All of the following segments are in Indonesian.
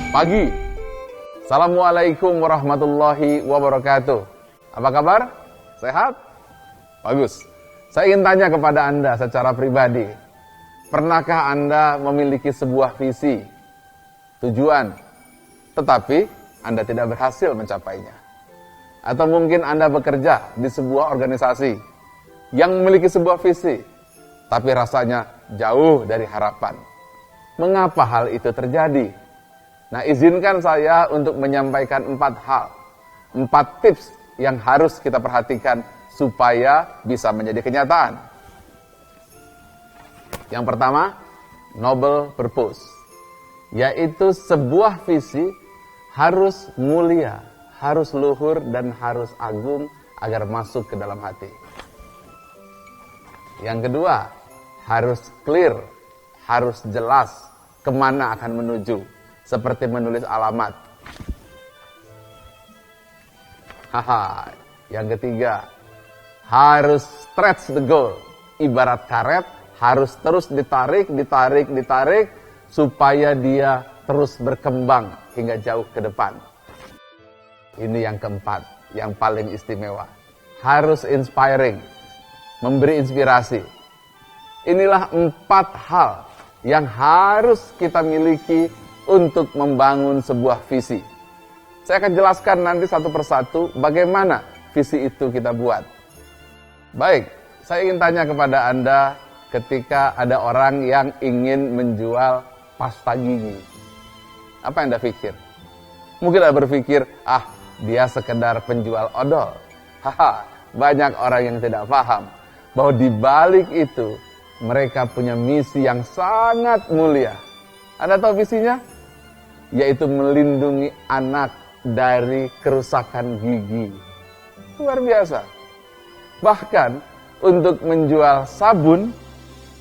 pagi. Assalamualaikum warahmatullahi wabarakatuh. Apa kabar? Sehat? Bagus. Saya ingin tanya kepada Anda secara pribadi. Pernahkah Anda memiliki sebuah visi, tujuan, tetapi Anda tidak berhasil mencapainya? Atau mungkin Anda bekerja di sebuah organisasi yang memiliki sebuah visi, tapi rasanya jauh dari harapan. Mengapa hal itu terjadi? Nah, izinkan saya untuk menyampaikan 4 hal, 4 tips yang harus kita perhatikan supaya bisa menjadi kenyataan. Yang pertama, noble purpose, yaitu sebuah visi harus mulia, harus luhur, dan harus agung agar masuk ke dalam hati. Yang kedua, harus clear, harus jelas kemana akan menuju, seperti menulis alamat. Yang ketiga, harus stretch the goal. Ibarat karet, harus terus ditarik, supaya dia terus berkembang hingga jauh ke depan. Ini yang keempat, yang paling istimewa. Harus inspiring, memberi inspirasi. Inilah 4 hal yang harus kita miliki untuk membangun sebuah visi. Saya akan jelaskan nanti satu persatu bagaimana visi itu kita buat. Baik, saya ingin tanya kepada Anda ketika ada orang yang ingin menjual pasta gigi. Apa yang Anda pikir? Mungkin Anda berpikir, dia sekedar penjual odol. Banyak orang yang tidak paham bahwa di balik itu mereka punya misi yang sangat mulia. Anda tahu visinya? Yaitu melindungi anak dari kerusakan gigi. Luar biasa. Bahkan untuk menjual sabun,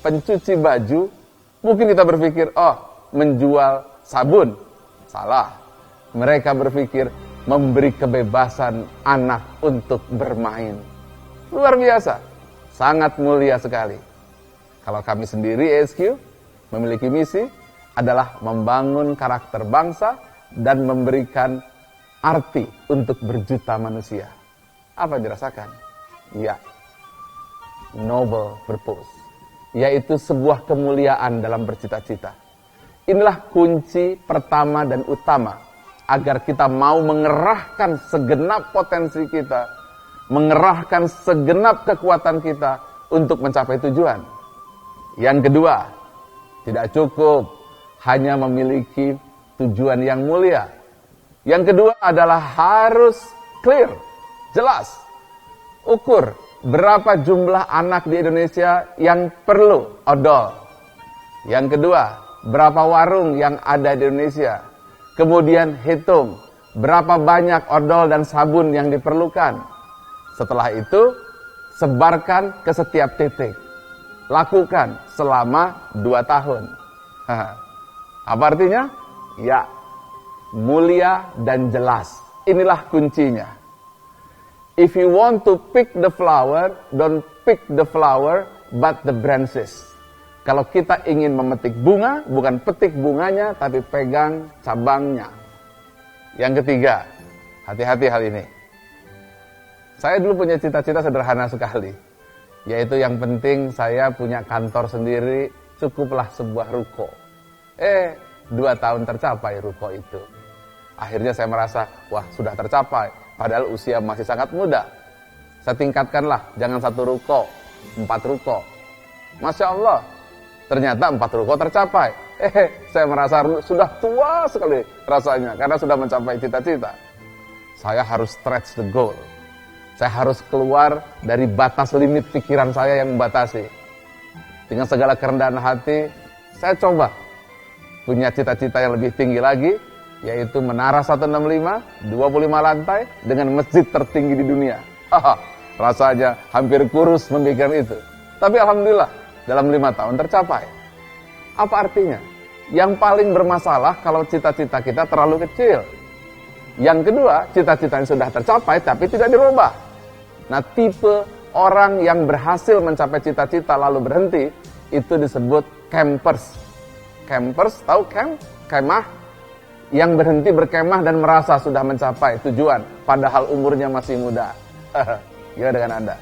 pencuci baju, mungkin kita berpikir, menjual sabun. Salah. Mereka berpikir memberi kebebasan anak untuk bermain. Luar biasa. Sangat mulia sekali. Kalau kami sendiri ESQ memiliki misi adalah membangun karakter bangsa dan memberikan arti untuk berjuta manusia. Apa yang dirasakan? Ya, noble purpose, yaitu sebuah kemuliaan dalam bercita-cita. Inilah kunci pertama dan utama agar kita mau mengerahkan segenap potensi kita, mengerahkan segenap kekuatan kita untuk mencapai tujuan. Yang kedua, tidak cukup hanya memiliki tujuan yang mulia. Yang kedua adalah harus clear, jelas. Ukur berapa jumlah anak di Indonesia yang perlu odol. Yang kedua, berapa warung yang ada di Indonesia. Kemudian hitung berapa banyak odol dan sabun yang diperlukan. Setelah itu, sebarkan ke setiap titik. Lakukan selama 2 tahun. Apa artinya? Ya, mulia dan jelas. Inilah kuncinya. If you want to pick the flower, don't pick the flower, but the branches. Kalau kita ingin memetik bunga, bukan petik bunganya, tapi pegang cabangnya. Yang ketiga, hati-hati hal ini. Saya dulu punya cita-cita sederhana sekali, yaitu yang penting saya punya kantor sendiri, cukuplah sebuah ruko. 2 tahun tercapai ruko itu. Akhirnya saya merasa, sudah tercapai. Padahal usia masih sangat muda. Saya tingkatkanlah, jangan 1 ruko, 4 ruko. Masya Allah, ternyata 4 ruko tercapai. Saya merasa sudah tua sekali rasanya, karena sudah mencapai cita-cita. Saya harus stretch the goal. Saya harus keluar dari batas limit pikiran saya yang membatasi. Dengan segala kerendahan hati, saya coba punya cita-cita yang lebih tinggi lagi, yaitu Menara 165, 25 lantai, dengan masjid tertinggi di dunia. Rasanya hampir kurus memikirkan itu. Tapi alhamdulillah, dalam 5 tahun tercapai. Apa artinya? Yang paling bermasalah kalau cita-cita kita terlalu kecil. Yang kedua, cita-cita yang sudah tercapai tapi tidak dirubah. Nah, tipe orang yang berhasil mencapai cita-cita lalu berhenti, itu disebut campers. Campers, tahu camp? Kemah? yang berhenti berkemah dan merasa sudah mencapai tujuan, padahal umurnya masih muda. Gimana dengan Anda?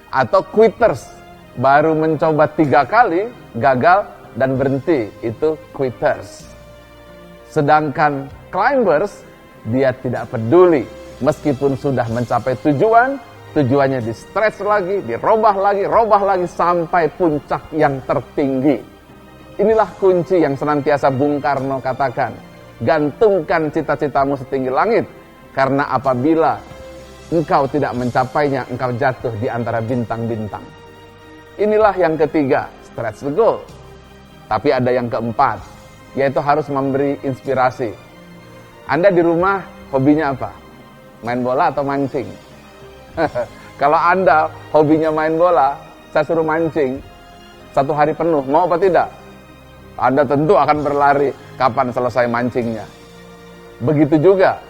Atau quitters, baru mencoba 3 kali, gagal dan berhenti, itu quitters. Sedangkan climbers, dia tidak peduli, meskipun sudah mencapai tujuan, tujuannya di stretch lagi, dirobah lagi, sampai puncak yang tertinggi. Inilah kunci yang senantiasa Bung Karno katakan. Gantungkan cita-citamu setinggi langit, karena apabila engkau tidak mencapainya, engkau jatuh di antara bintang-bintang. Inilah yang ketiga, stretch the goal. Tapi ada yang keempat, yaitu harus memberi inspirasi. Anda di rumah hobinya apa? Main bola atau mancing? Kalau Anda hobinya main bola, saya suruh mancing 1 hari penuh, mau apa tidak? Anda tentu akan berlari kapan selesai mancingnya. Begitu juga,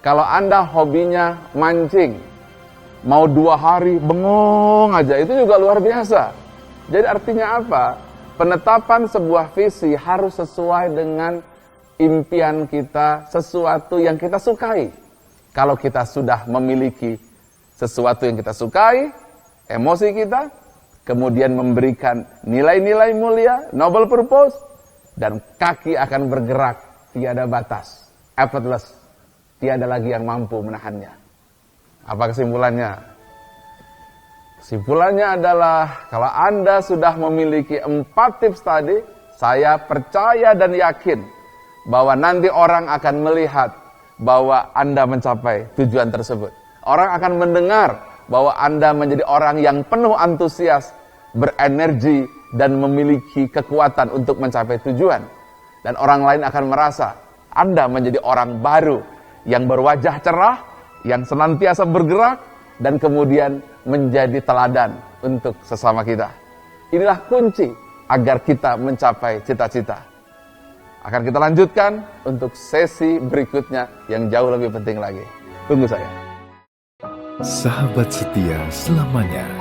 kalau Anda hobinya mancing, mau 2 hari bengong aja, itu juga luar biasa. Jadi artinya apa? Penetapan sebuah visi harus sesuai dengan impian kita, sesuatu yang kita sukai. Kalau kita sudah memiliki sesuatu yang kita sukai, emosi kita, kemudian memberikan nilai-nilai mulia, noble purpose, dan kaki akan bergerak, tiada batas, effortless, tiada lagi yang mampu menahannya. Apa kesimpulannya? Kesimpulannya adalah, kalau Anda sudah memiliki 4 tips tadi, saya percaya dan yakin bahwa nanti orang akan melihat bahwa Anda mencapai tujuan tersebut. Orang akan mendengar bahwa Anda menjadi orang yang penuh antusias, berenergi, dan memiliki kekuatan untuk mencapai tujuan. Dan orang lain akan merasa Anda menjadi orang baru yang berwajah cerah, yang senantiasa bergerak, dan kemudian menjadi teladan untuk sesama kita. Inilah kunci agar kita mencapai cita-cita. Akan kita lanjutkan untuk sesi berikutnya yang jauh lebih penting lagi. Tunggu saya. Sahabat setia selamanya.